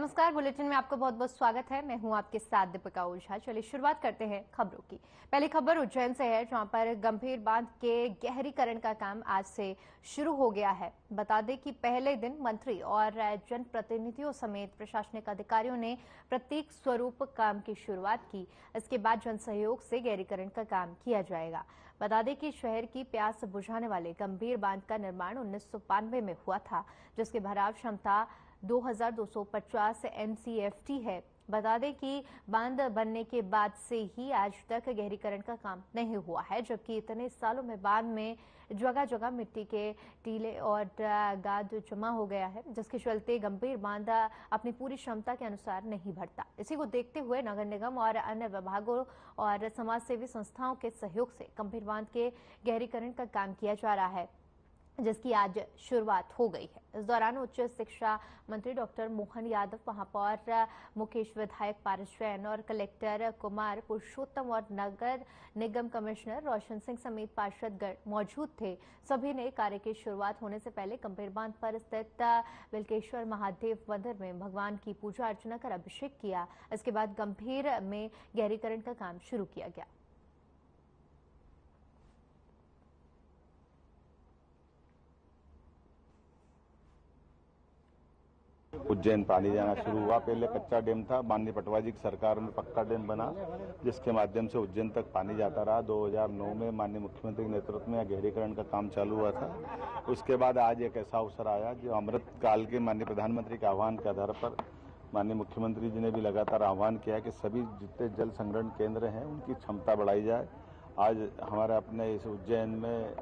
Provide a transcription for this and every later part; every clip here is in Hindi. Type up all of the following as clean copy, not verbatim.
नमस्कार। बुलेटिन में आपका बहुत बहुत स्वागत है। मैं हूं आपके साथ दीपिका ओझा। चलिए शुरुआत करते हैं खबरों की। पहली खबर उज्जैन से है, जहां पर गंभीर बांध के गहरीकरण का काम आज से शुरू हो गया है। बता दें कि पहले दिन मंत्री और जनप्रतिनिधियों समेत प्रशासनिक अधिकारियों ने प्रतीक स्वरूप काम की शुरुआत की। इसके बाद जन सहयोग से गहरीकरण का काम किया जाएगा। बता दें कि शहर की प्यास बुझाने वाले गंभीर बांध का निर्माण 1992 में हुआ था, जिसकी भराव क्षमता 2250 एमसीएफटी है। बता दें कि बांध बनने के बाद से ही आज तक गहरीकरण का काम नहीं हुआ है, जबकि इतने सालों में बांध में जगह जगह मिट्टी के टीले और गाद जमा हो गया है, जिसके चलते गंभीर बांध अपनी पूरी क्षमता के अनुसार नहीं भरता। इसी को देखते हुए नगर निगम और अन्य विभागों और समाजसेवी संस्थाओं के सहयोग से गंभीर बांध के गहरीकरण का काम किया जा रहा है, जिसकी आज शुरुआत हो गई है। इस दौरान उच्च शिक्षा मंत्री डॉक्टर मोहन यादव, महापौर मुकेश, विधायक पारस जैन और कलेक्टर कुमार पुरुषोत्तम और नगर निगम कमिश्नर रोशन सिंह समेत पार्षदगण मौजूद थे। सभी ने कार्य की शुरुआत होने से पहले गंभीर बांध पर स्थित बिल्केश्वर महादेव मंदिर में भगवान की पूजा अर्चना कर अभिषेक किया। इसके बाद गंभीर में गहरीकरण का काम शुरू किया गया। उज्जैन पानी जाना शुरू हुआ। पहले कच्चा डैम था, माननीय पटवा जी की सरकार में पक्का डैम बना, जिसके माध्यम से उज्जैन तक पानी जाता रहा। 2009 में माननीय मुख्यमंत्री के नेतृत्व में गहरीकरण का काम चालू हुआ था। उसके बाद आज एक ऐसा अवसर आया जो अमृत काल के माननीय प्रधानमंत्री के आह्वान के आधार पर माननीय मुख्यमंत्री जी ने भी लगातार आह्वान किया है कि सभी जितने जल संग्रहण केंद्र हैं उनकी क्षमता बढ़ाई जाए। आज हमारे अपने इस उज्जैन में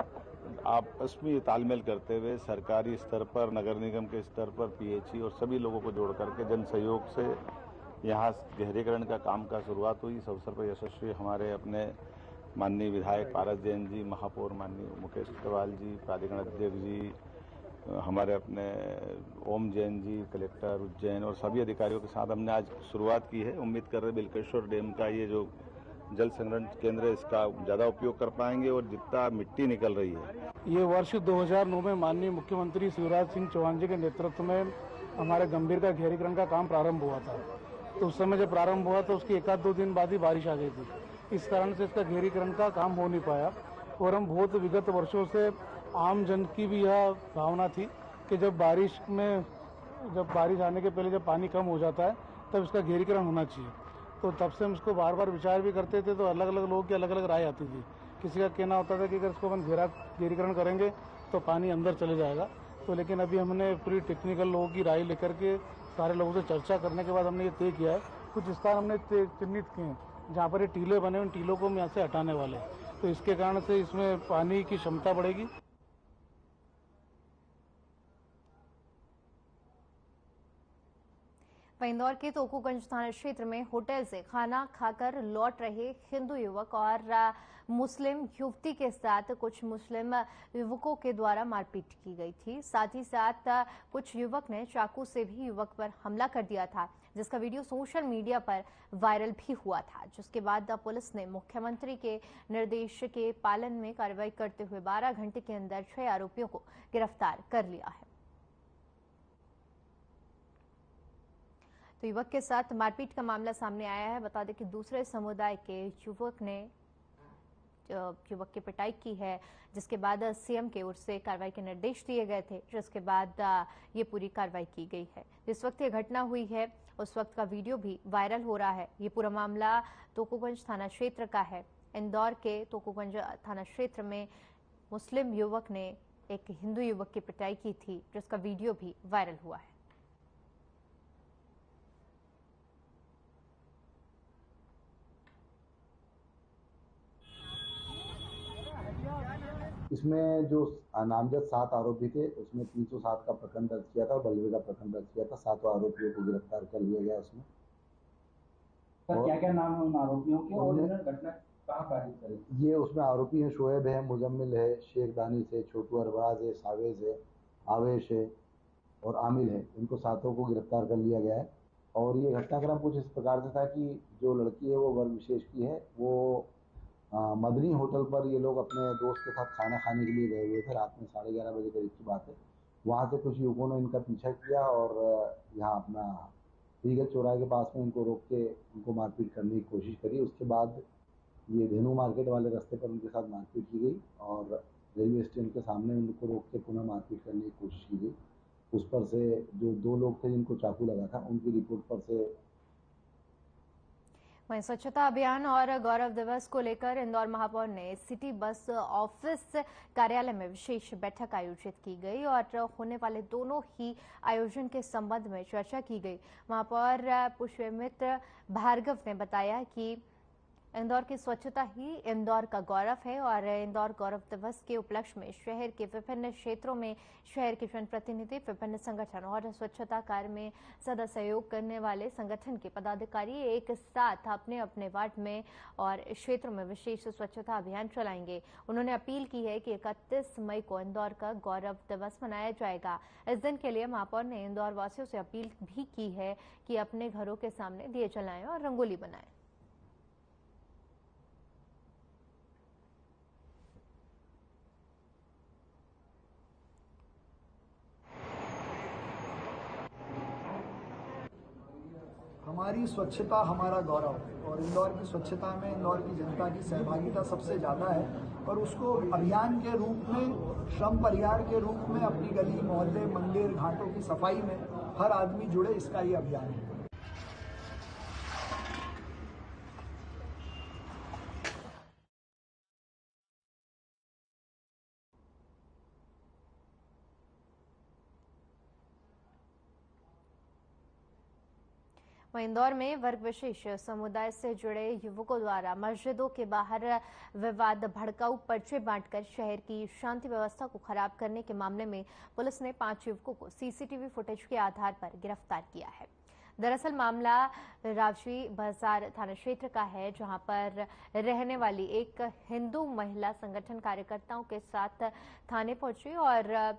आपस में तालमेल करते हुए सरकारी स्तर पर, नगर निगम के स्तर पर, पीएचई और सभी लोगों को जोड़ करके जन सहयोग से यहाँ गहरीकरण का काम का शुरुआत हुई। इस अवसर पर यशस्वी हमारे अपने माननीय विधायक पारस जैन जी, महापौर माननीय मुकेश अग्रवाल जी, प्राधिकरण अध्यक्ष जी, हमारे अपने ओम जैन जी, कलेक्टर उज्जैन और सभी अधिकारियों के साथ हमने आज शुरुआत की है। उम्मीद कर रहे बिल्केश्वर डैम का ये जो जल संग्रहण केंद्र है इसका ज्यादा उपयोग कर पाएंगे और जितना मिट्टी निकल रही है। ये वर्ष 2009 में माननीय मुख्यमंत्री शिवराज सिंह चौहान जी के नेतृत्व में हमारे गंभीर का गहरीकरण का काम प्रारंभ हुआ था। तो उस समय जब प्रारंभ हुआ तो उसके एक आध दो दिन बाद ही बारिश आ गई थी। इस कारण से इसका गहरीकरण का काम हो नहीं पाया और हम बहुत विगत वर्षों से आम जन की भी यह भावना थी कि जब बारिश आने के पहले जब पानी कम हो जाता है तब इसका गहरीकरण होना चाहिए। तो तब से हम इसको बार बार विचार भी करते थे, तो अलग अलग लोगों की अलग अलग राय आती थी। किसी का कहना होता था कि अगर इसको अपन गहरीकरण करेंगे तो पानी अंदर चले जाएगा। तो लेकिन अभी हमने पूरी टेक्निकल लोगों की राय लेकर के सारे लोगों से चर्चा करने के बाद हमने ये तय किया है, कुछ स्थान हमने चिन्हित किए हैं जहाँ पर ये टीले बने, उन टीलों को हम यहाँ से हटाने वाले हैं। तो इसके कारण से इसमें पानी की क्षमता बढ़ेगी। वहीं इंदौर के तोकुगंज थाना क्षेत्र में होटल से खाना खाकर लौट रहे हिंदू युवक और मुस्लिम युवती के साथ कुछ मुस्लिम युवकों के द्वारा मारपीट की गई थी। साथ ही साथ कुछ युवक ने चाकू से भी युवक पर हमला कर दिया था, जिसका वीडियो सोशल मीडिया पर वायरल भी हुआ था। जिसके बाद पुलिस ने मुख्यमंत्री के निर्देश के पालन में कार्रवाई करते हुए 12 घंटे के अंदर 6 आरोपियों को गिरफ्तार कर लिया है। तो युवक के साथ मारपीट का मामला सामने आया है। बता दें कि दूसरे समुदाय के युवक ने युवक की पिटाई की है, जिसके बाद सीएम के ओर से कार्रवाई के निर्देश दिए गए थे, जिसके बाद ये पूरी कार्रवाई की गई है। जिस वक्त ये घटना हुई है उस वक्त का वीडियो भी वायरल हो रहा है। ये पूरा मामला तोकुगंज थाना क्षेत्र का है। इंदौर के तोकुगंज थाना क्षेत्र में मुस्लिम युवक ने एक हिंदू युवक की पिटाई की थी, जिसका वीडियो भी वायरल हुआ है। इसमें जो नामजद 7 आरोपी थे उसमें 307 का प्रकरण दर्ज किया था और बलवे का प्रकरण दर्ज किया था। 7 आरोपियों को गिरफ्तार कर लिया गया उसमें। सर क्या क्या नाम है उन आरोपियों के और घटना कहाँ पारित करी? ये उसमें आरोपी हैं शोएब है, मुजम्मिल है, शेख दानिश है, छोटू अरबाज है, सावेज है, आवेश है और आमिल है। इनको 7 को गिरफ्तार कर लिया गया है। और ये घटनाक्रम कुछ इस प्रकार से था कि जो लड़की है वो वर्ग विशेष की है। वो मदनी होटल पर ये लोग अपने दोस्त के साथ खाना खाने के लिए गए हुए थे। रात में 11:30 बजे करीब की बात है। वहाँ से कुछ युवकों ने इनका पीछा किया और यहाँ अपना ठीक है, चौराहे के पास में उनको रोक के उनको मारपीट करने की कोशिश करी। उसके बाद ये धेनु मार्केट वाले रास्ते पर उनके साथ मारपीट की गई और रेलवे स्टेशन के सामने उनको रोक के पुनः मारपीट करने की कोशिश की गई। उस पर से जो 2 लोग थे जिनको चाकू लगा था, उनकी रिपोर्ट पर से वहीं स्वच्छता अभियान और गौरव दिवस को लेकर इंदौर महापौर ने सिटी बस ऑफिस कार्यालय में विशेष बैठक आयोजित की गई और होने वाले दोनों ही आयोजन के संबंध में चर्चा की गई। महापौर पुष्पमित्र भार्गव ने बताया कि इंदौर की स्वच्छता ही इंदौर का गौरव है और इंदौर गौरव दिवस के उपलक्ष्य में शहर के विभिन्न क्षेत्रों में शहर के जनप्रतिनिधि, विभिन्न संगठन और स्वच्छता कार्य में सदा सहयोग करने वाले संगठन के पदाधिकारी एक साथ अपने अपने वार्ड में और क्षेत्रों में विशेष स्वच्छता अभियान चलाएंगे। उन्होंने अपील की है कि 31 मई को इंदौर का गौरव दिवस मनाया जाएगा। इस दिन के लिए महापौर ने इंदौर वासियों से अपील भी की है कि अपने घरों के सामने दिए जलाएं और रंगोली बनाएं। हमारी स्वच्छता हमारा गौरव है और इंदौर की स्वच्छता में इंदौर की जनता की सहभागिता सबसे ज़्यादा है और उसको अभियान के रूप में, श्रम परिहार के रूप में अपनी गली, मोहल्ले, मंदिर, घाटों की सफाई में हर आदमी जुड़े, इसका ये अभियान है। वहीं इंदौर में वर्ग विशेष समुदाय से जुड़े युवकों द्वारा मस्जिदों के बाहर विवाद भड़काऊ पर्चे बांटकर शहर की शांति व्यवस्था को खराब करने के मामले में पुलिस ने 5 युवकों को सीसीटीवी फुटेज के आधार पर गिरफ्तार किया है। दरअसल मामला रावशी बाजार थाना क्षेत्र का है, जहां पर रहने वाली एक हिंदू महिला संगठन कार्यकर्ताओं के साथ थाने पहुंची और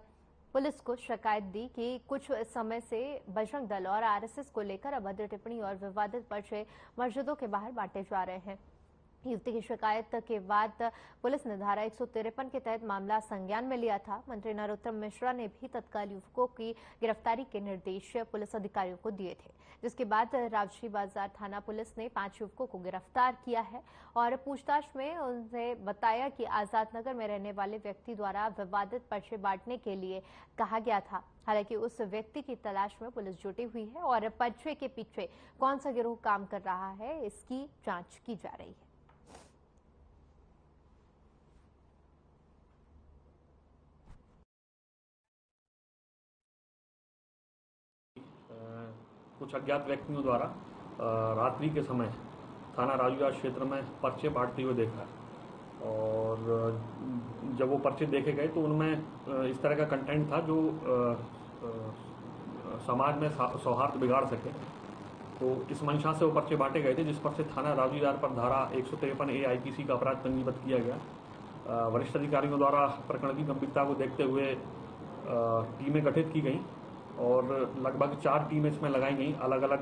पुलिस को शिकायत दी कि कुछ समय से बजरंग दल और आरएसएस को लेकर अभद्र टिप्पणी और विवादित पर्चे मस्जिदों के बाहर बांटे जा रहे हैं। युवती की शिकायत के बाद पुलिस ने धारा 153 के तहत मामला संज्ञान में लिया था। मंत्री नरोत्तम मिश्रा ने भी तत्काल युवकों की गिरफ्तारी के निर्देश पुलिस अधिकारियों को दिए थे, जिसके बाद रावशी बाजार थाना पुलिस ने 5 युवकों को गिरफ्तार किया है और पूछताछ में उनसे बताया कि आजाद नगर में रहने वाले व्यक्ति द्वारा विवादित पर्चे बांटने के लिए कहा गया था। हालांकि उस व्यक्ति की तलाश में पुलिस जुटी हुई है और पर्चे के पीछे कौन सा गिरोह काम कर रहा है, इसकी जांच की जा रही है। कुछ अज्ञात व्यक्तियों द्वारा रात्रि के समय थाना राजूबाजार क्षेत्र में पर्चे बांटते हुए देखा और जब वो पर्चे देखे गए तो उनमें इस तरह का कंटेंट था जो समाज में सौहार्द बिगाड़ सके। तो इस मंशा से वो पर्चे बांटे गए थे, जिस पर से थाना राजूबाजार पर धारा 153A IPC का अपराध पंजीबद्ध किया गया। वरिष्ठ अधिकारियों द्वारा प्रकरण की गंभीरता को देखते हुए टीमें गठित की गई और लगभग 4 टीमें इसमें लगाई गई। अलग अलग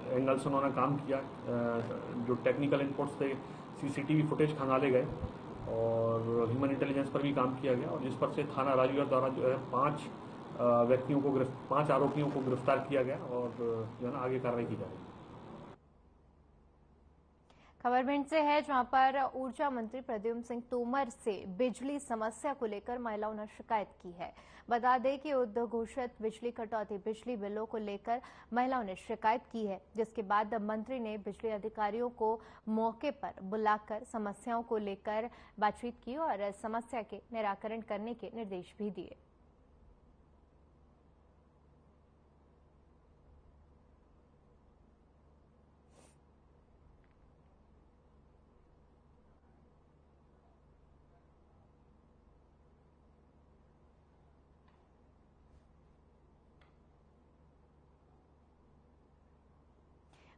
एंगल से उन्होंने काम किया। जो टेक्निकल इनपुट्स थे, सीसीटीवी फुटेज खंगाले गए और ह्यूमन इंटेलिजेंस पर भी काम किया गया और जिस पर से थाना राजूबाजार द्वारा जो है 5 आरोपियों को गिरफ्तार किया गया और जो है ना आगे कार्रवाई की जा रही है। खबर भिंड से है, जहां पर ऊर्जा मंत्री प्रद्युम्न सिंह तोमर से बिजली समस्या को लेकर महिलाओं ने शिकायत की है। बता दें कि उद्घोषित बिजली कटौती बिजली बिलों को लेकर महिलाओं ने शिकायत की है, जिसके बाद मंत्री ने बिजली अधिकारियों को मौके पर बुलाकर समस्याओं को लेकर बातचीत की और समस्या के निराकरण करने के निर्देश भी दिए।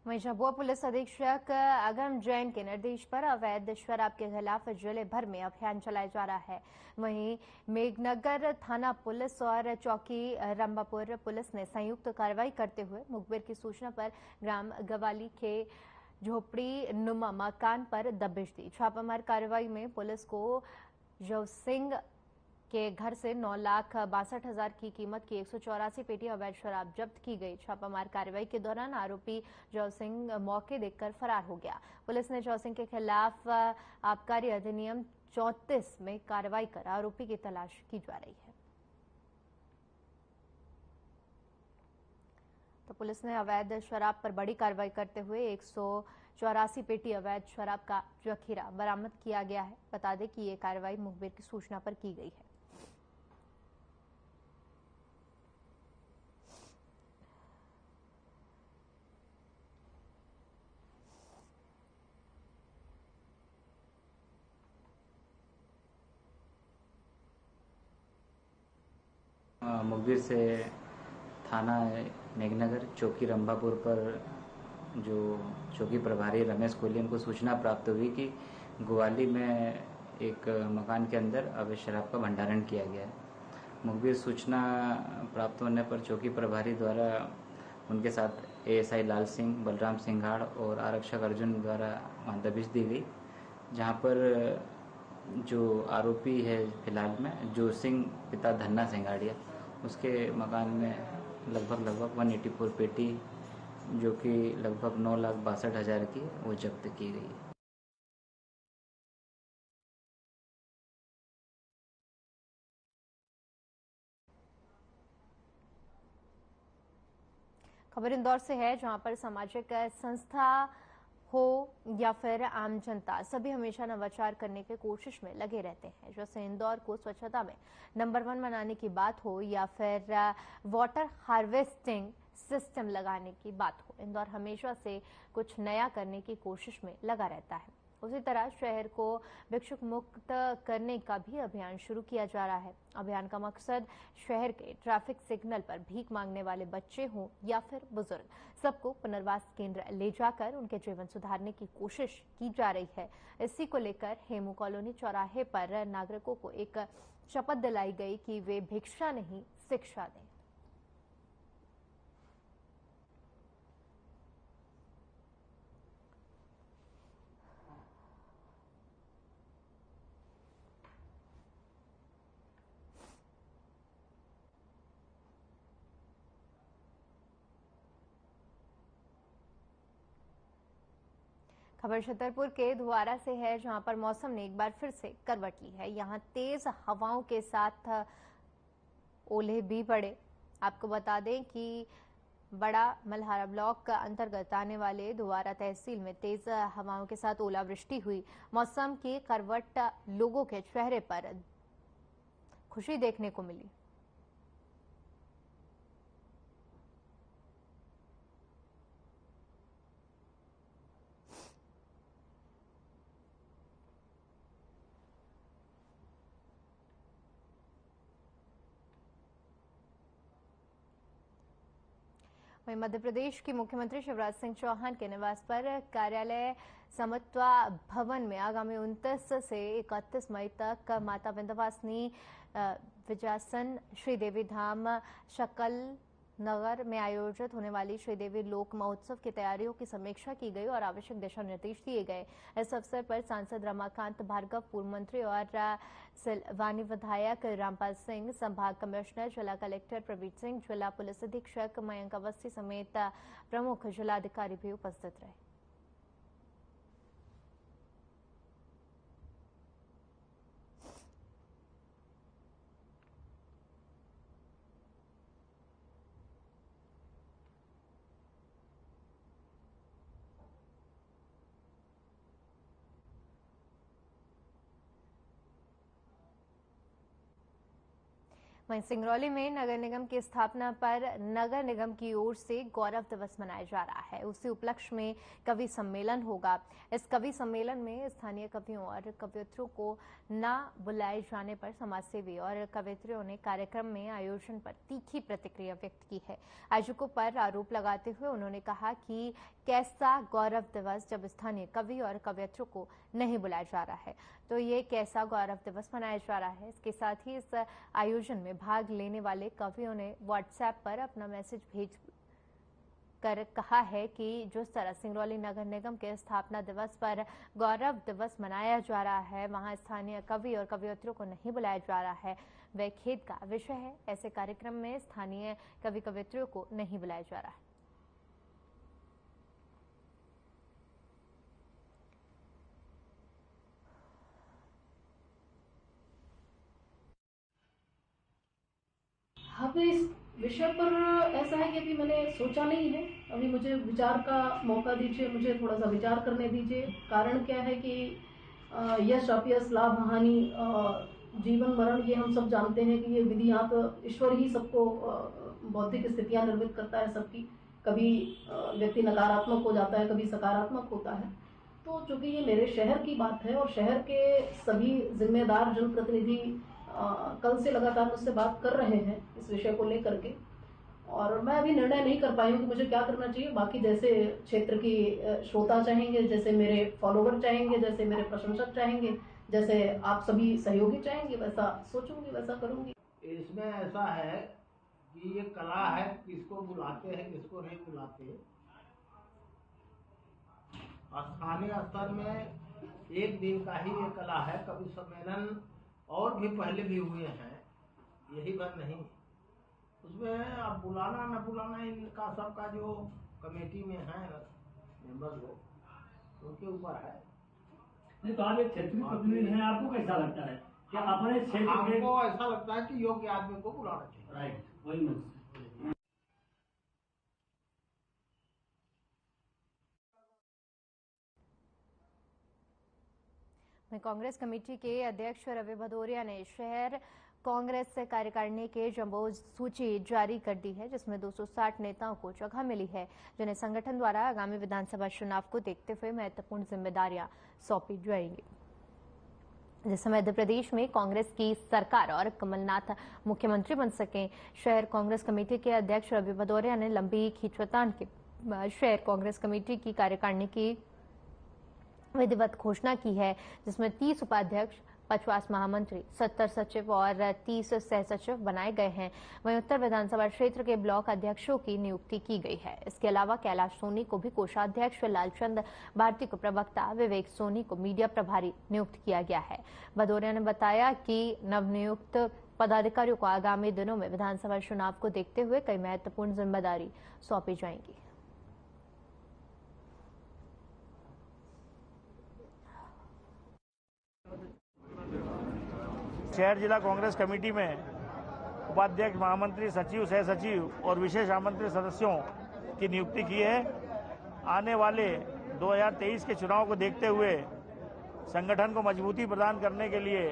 वहीं झाबुआ पुलिस अधीक्षक अगम जैन के निर्देश पर अवैध शराब के खिलाफ जिले भर में अभियान चलाया जा रहा है। वहीं मेघनगर थाना पुलिस और चौकी रंबापुर पुलिस ने संयुक्त कार्रवाई करते हुए मुखबिर की सूचना पर ग्राम गवाली के झोपड़ी नुमा मकान पर दबिश दी। छापामार कार्रवाई में पुलिस को जवसिंह के घर से 9,62,000 की कीमत की 184 पेटी अवैध शराब जब्त की गई। छापामार कार्रवाई के दौरान आरोपी जौ सिंह मौके देखकर फरार हो गया। पुलिस ने जौ सिंह के खिलाफ आबकारी अधिनियम 34 में कार्रवाई कर आरोपी की तलाश की जा रही है। तो पुलिस ने अवैध शराब पर बड़ी कार्रवाई करते हुए 184 पेटी अवैध शराब का जखीरा बरामद किया गया है। बता दें कि ये कार्रवाई मुखबिर की सूचना पर की गई है। मुखबिर से थाना मेघनगर चौकी रंभापुर पर जो चौकी प्रभारी रमेश कोहली उनको सूचना प्राप्त हुई कि ग्वाली में एक मकान के अंदर अवैध शराब का भंडारण किया गया है। मुखबिर सूचना प्राप्त होने पर चौकी प्रभारी द्वारा उनके साथ एएसआई लाल सिंह, बलराम सिंघाड़ और आरक्षक अर्जुन द्वारा वहाँ दबिश दी गई, जहाँ पर जो आरोपी है फिलहाल में जो सिंह पिता धन्ना सिंघाड़िया, उसके मकान में लगभग 184 पेटी जो कि लगभग 9,62,000 की वो जब्त की गई है। खबर इंदौर से है, जहां पर सामाजिक संस्था हो या फिर आम जनता, सभी हमेशा नवाचार करने की कोशिश में लगे रहते हैं। जैसे इंदौर को स्वच्छता में नंबर 1 बनाने की बात हो या फिर वाटर हार्वेस्टिंग सिस्टम लगाने की बात हो, इंदौर हमेशा से कुछ नया करने की कोशिश में लगा रहता है। उसी तरह शहर को भिक्षुक मुक्त करने का भी अभियान शुरू किया जा रहा है। अभियान का मकसद शहर के ट्रैफिक सिग्नल पर भीख मांगने वाले बच्चे हों या फिर बुजुर्ग, सबको पुनर्वास केंद्र ले जाकर उनके जीवन सुधारने की कोशिश की जा रही है। इसी को लेकर हेमू कॉलोनी चौराहे पर नागरिकों को एक शपथ दिलाई गई कि वे भिक्षा नहीं, शिक्षा दें। खबर छतरपुर के धुआरा से है, जहां पर मौसम ने एक बार फिर से करवट ली है। यहां तेज हवाओं के साथ ओले भी पड़े। आपको बता दें कि बड़ा मल्हारा ब्लॉक का अंतर्गत आने वाले धुआरा तहसील में तेज हवाओं के साथ ओलावृष्टि हुई। मौसम की करवट लोगों के चेहरे पर खुशी देखने को मिली। वहीं मध्य प्रदेश के मुख्यमंत्री शिवराज सिंह चौहान के निवास पर कार्यालय समत्वा भवन में आगामी 29 से 31 मई तक माता विंध्यवासिनी विजासन श्रीदेवी धाम शकल नगर में आयोजित होने वाली श्रीदेवी लोक महोत्सव की तैयारियों की समीक्षा की गई और आवश्यक दिशा निर्देश दिए गए। इस अवसर पर सांसद रमाकांत भार्गव, पूर्व मंत्री और सिलवानी विधायक रामपाल सिंह, संभाग कमिश्नर, जिला कलेक्टर प्रवीण सिंह, जिला पुलिस अधीक्षक मयंक अवस्थी समेत प्रमुख जिलाधिकारी भी उपस्थित रहे। वहीं सिंगरौली में नगर निगम की स्थापना पर नगर निगम की ओर से गौरव दिवस मनाया जा रहा है। उसी उपलक्ष्य में कवि सम्मेलन होगा। इस कवि सम्मेलन में स्थानीय कवियों और कवियत्रियों को न बुलाए जाने पर समाजसेवी और कवियत्रियों ने कार्यक्रम में आयोजन पर तीखी प्रतिक्रिया व्यक्त की है। आयोजकों पर आरोप लगाते हुए उन्होंने कहा कि कैसा गौरव दिवस जब स्थानीय कवि और कवियत्रियों को नहीं बुलाया जा रहा है, तो ये कैसा गौरव दिवस मनाया जा रहा है। इसके साथ ही इस आयोजन में भाग लेने वाले कवियों ने व्हाट्सएप पर अपना मैसेज भेज लेकर कहा है कि जिस तरह सिंगरौली नगर निगम के स्थापना दिवस पर गौरव दिवस मनाया जा रहा है, वहां स्थानीय कवि और कवियत्रियों को नहीं बुलाया जा रहा है, वह खेद का विषय है। ऐसे कार्यक्रम में स्थानीय कवि कवियत्रियों को नहीं बुलाया जा रहा है। हाँ, इस विषय पर ऐसा है कि अभी मैंने सोचा नहीं है। अभी मुझे विचार का मौका दीजिए, मुझे थोड़ा सा विचार करने दीजिए। कारण क्या है कि यश अपयश लाभ हानि जीवन मरण ये हम सब जानते हैं कि ये विधियात ईश्वर ही सबको बौद्धिक स्थितियां निर्मित करता है सबकी। कभी व्यक्ति नकारात्मक हो जाता है, कभी सकारात्मक होता है। तो चूंकि ये मेरे शहर की बात है और शहर के सभी जिम्मेदार जनप्रतिनिधि कल से लगातार मुझसे बात कर रहे हैं इस विषय को लेकर के, और मैं अभी निर्णय नहीं कर पाई हूँ कि मुझे क्या करना चाहिए। बाकी जैसे क्षेत्र की श्रोता चाहेंगे, जैसे मेरे फॉलोवर चाहेंगे, जैसे मेरे प्रशंसक चाहेंगे, जैसे आप सभी सहयोगी चाहेंगे, वैसा सोचूंगी, वैसा करूंगी। इसमें ऐसा है कि ये कला है, किसको बुलाते हैं किसको नहीं बुलाते। स्थानीय स्तर में एक दिन का ही ये कला है। कवि सम्मेलन और भी पहले भी हुए हैं, यही बात नहीं। उसमें अब बुलाना न बुलाना इनका सबका जो कमेटी में है मेंबर लोग, उनके ऊपर है। नहीं तो आप एक क्षेत्रीय प्रतिनिधि हैं, आपको कैसा लगता है कि अपने क्षेत्र हमको ऐसा लगता है कि योग्य आदमी को बुलाना चाहिए। राइट, वही कांग्रेस कमेटी के अध्यक्ष रवि भदौरिया ने शहर कांग्रेस कार्यकारिणी के जंबो सूची जारी कर दी है, जिसमें 260 नेताओं को जगह मिली है, जिन्हें संगठन द्वारा आगामी विधानसभा चुनाव को देखते हुए महत्वपूर्ण जिम्मेदारियां सौंपी जाएंगी। जिससे मध्य प्रदेश में कांग्रेस की सरकार और कमलनाथ मुख्यमंत्री बन सकें। शहर कांग्रेस कमेटी के अध्यक्ष रवि भदौरिया ने लंबी खींचतान के बाद शहर कांग्रेस कमेटी की कार्यकारिणी की विधिवत घोषणा की है, जिसमें 30 उपाध्यक्ष, 50 महामंत्री, 70 सचिव और 30 सह सचिव बनाए गए हैं। वहीं उत्तर विधानसभा क्षेत्र के ब्लॉक अध्यक्षों की नियुक्ति की गई है। इसके अलावा कैलाश सोनी को भी कोषाध्यक्ष, लालचंद भारती को प्रवक्ता, विवेक सोनी को मीडिया प्रभारी नियुक्त किया गया है। भदौरिया ने बताया कि नवनियुक्त पदाधिकारियों को आगामी दिनों में विधानसभा चुनाव को देखते हुए कई महत्वपूर्ण जिम्मेदारी सौंपी जाएंगी। शहर जिला कांग्रेस कमेटी में उपाध्यक्ष, महामंत्री, सचिव, सह सचिव और विशेष आमंत्रित सदस्यों की नियुक्ति की है। आने वाले 2023 के चुनाव को देखते हुए संगठन को मजबूती प्रदान करने के लिए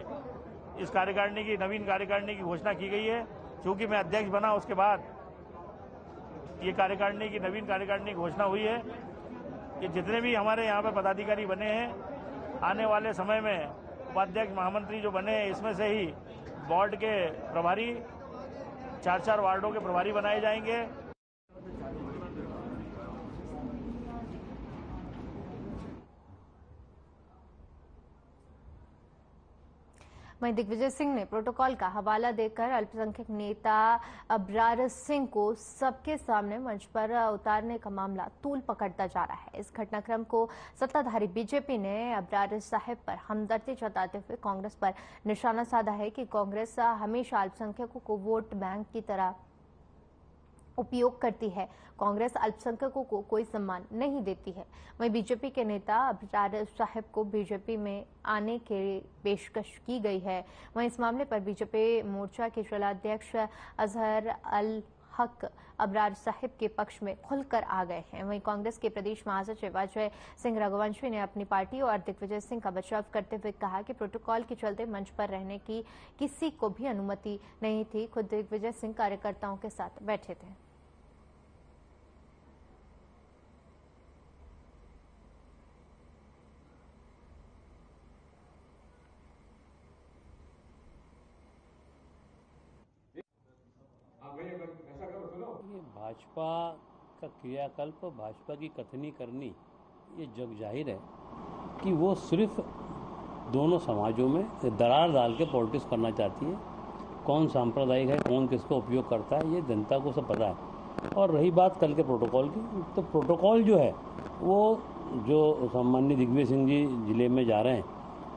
इस कार्यकारिणी की, नवीन कार्यकारिणी की घोषणा की गई है। चूंकि मैं अध्यक्ष बना उसके बाद ये कार्यकारिणी की, नवीन कार्यकारिणी की घोषणा हुई है कि जितने भी हमारे यहाँ पर पदाधिकारी बने हैं, आने वाले समय में उपाध्यक्ष, महामंत्री जो बने हैं, इसमें से ही वार्ड के प्रभारी, 4-4 वार्डों के प्रभारी बनाए जाएंगे। वहीं दिग्विजय सिंह ने प्रोटोकॉल का हवाला देकर अल्पसंख्यक नेता अबरार सिंह को सबके सामने मंच पर उतारने का मामला तूल पकड़ता जा रहा है। इस घटनाक्रम को सत्ताधारी बीजेपी ने अबरार साहब पर हमदर्दी जताते हुए कांग्रेस पर निशाना साधा है कि कांग्रेस हमेशा अल्पसंख्यकों को वोट बैंक की तरह उपयोग करती है। कांग्रेस अल्पसंख्यकों को कोई सम्मान नहीं देती है। वहीं बीजेपी के नेता अबरार साहब को बीजेपी में आने के पेशकश की गई है। वहीं इस मामले पर बीजेपी मोर्चा के जिलाध्यक्ष अजहर अल हक अबरार साहब के पक्ष में खुलकर आ गए हैं। वहीं कांग्रेस के प्रदेश महासचिव अजय सिंह रघुवंशी ने अपनी पार्टी और दिग्विजय सिंह का बचाव करते हुए कहा कि प्रोटोकॉल के चलते मंच पर रहने की किसी को भी अनुमति नहीं थी। खुद दिग्विजय सिंह कार्यकर्ताओं के साथ बैठे थे। ये भाजपा का क्रियाकल्प, भाजपा की कथनी करनी, ये जग जाहिर है कि वो सिर्फ दोनों समाजों में दरार डाल के पॉलिटिक्स करना चाहती है। कौन सांप्रदायिक है, कौन किसका उपयोग करता है, ये जनता को सब पता है। और रही बात कल के प्रोटोकॉल की, तो प्रोटोकॉल जो है वो जो सम्माननीय दिग्विजय सिंह जी जिले में जा रहे हैं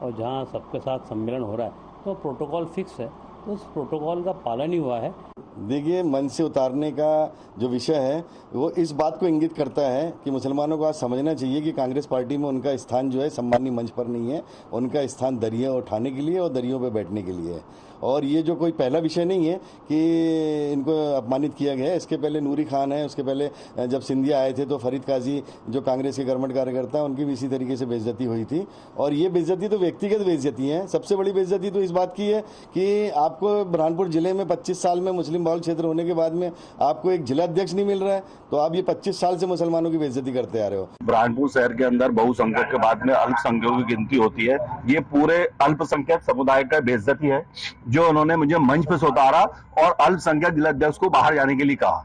और जहाँ सबके साथ सम्मेलन हो रहा है, तो प्रोटोकॉल फिक्स है, तो उस प्रोटोकॉल का पालन ही हुआ है। देखिए, मंच से उतारने का जो विषय है वो इस बात को इंगित करता है कि मुसलमानों को आज समझना चाहिए कि कांग्रेस पार्टी में उनका स्थान जो है सम्माननीय मंच पर नहीं है, उनका स्थान दरिया उठाने के लिए और दरियों पर बैठने के लिए है। और ये जो कोई पहला विषय नहीं है कि इनको अपमानित किया गया है। इसके पहले नूरी खान है, उसके पहले जब सिंधिया आए थे तो फरीद काजी जो कांग्रेस के कर्मठ कार्यकर्ता, उनकी भी इसी तरीके से बेइज्जती हुई थी। और ये बेइज्जती तो व्यक्तिगत बेइज्जती है। सबसे बड़ी बेइज्जती तो इस बात की है कि आपको बुरहानपुर जिले में 25 साल में मुस्लिम बहुल क्षेत्र होने के बाद में आपको एक जिला अध्यक्ष नहीं मिल रहा है, तो आप ये 25 साल से मुसलमानों की बेइज्जती करते आ रहे हो। बुरहानपुर शहर के अंदर बहुसंख्यक के बाद में अल्पसंख्यकों की गिनती होती है। ये पूरे अल्पसंख्यक समुदाय का बेइज्जती है जो उन्होंने मुझे मंच पे से उतारा और अल्पसंख्यक जिलाध्यक्ष को बाहर जाने के लिए कहा।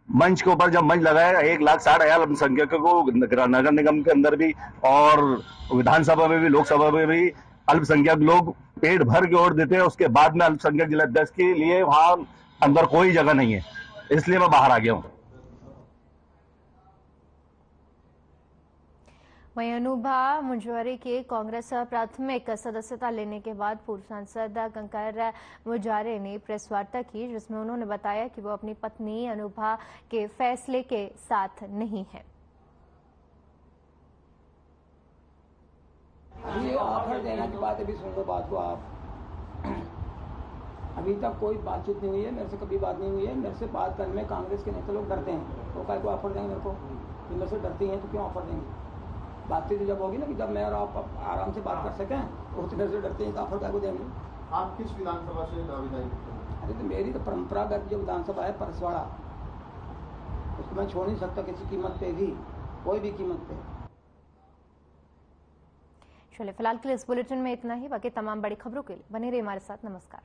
मंच के ऊपर जब मंच लगाया 1,60,000 अल्पसंख्यकों को नगर निगम के अंदर भी और विधानसभा में भी, लोकसभा में भी अल्पसंख्यक लोग पेट भर के वोट देते हैं। उसके बाद में अल्पसंख्यक जिलाध्यक्ष के लिए वहां अंदर कोई जगह नहीं है, इसलिए मैं बाहर आ गया हूं। वहीं अनुभा मुंजवारी के कांग्रेस प्राथमिक सदस्यता लेने के बाद पूर्व सांसद कंकर मुजारे ने प्रेस वार्ता की, जिसमें उन्होंने बताया कि वो अपनी पत्नी अनुभा के फैसले के साथ नहीं है। अभी ऑफर देने के बाद अभी सुन लो बात को आप। अभी तक कोई बातचीत नहीं हुई है, मेरे से कभी बात नहीं हुई है। मेरे से बात करने में कांग्रेस के नेता लोग डरते हैं, तो काय को ऑफर देंगे मेरे को? मेरे से डरती हैं तो क्यों ऑफर देंगे? बातचीत जब होगी ना कि जब मैं और आप आराम से बात कर सकें, तो उतने से डरते हैं तो ऑफर काय को देंगे? आप किस विधानसभा से दावेदारी? अरे तो मेरी तो परंपरागत जो विधानसभा है परसवाड़ा, उसको मैं छोड़ नहीं सकता किसी कीमत पे भी, कोई भी कीमत पे। चलिए फिलहाल के लिए इस बुलेटिन में इतना ही। बाकी तमाम बड़ी खबरों के लिए बने रहिए हमारे साथ। नमस्कार।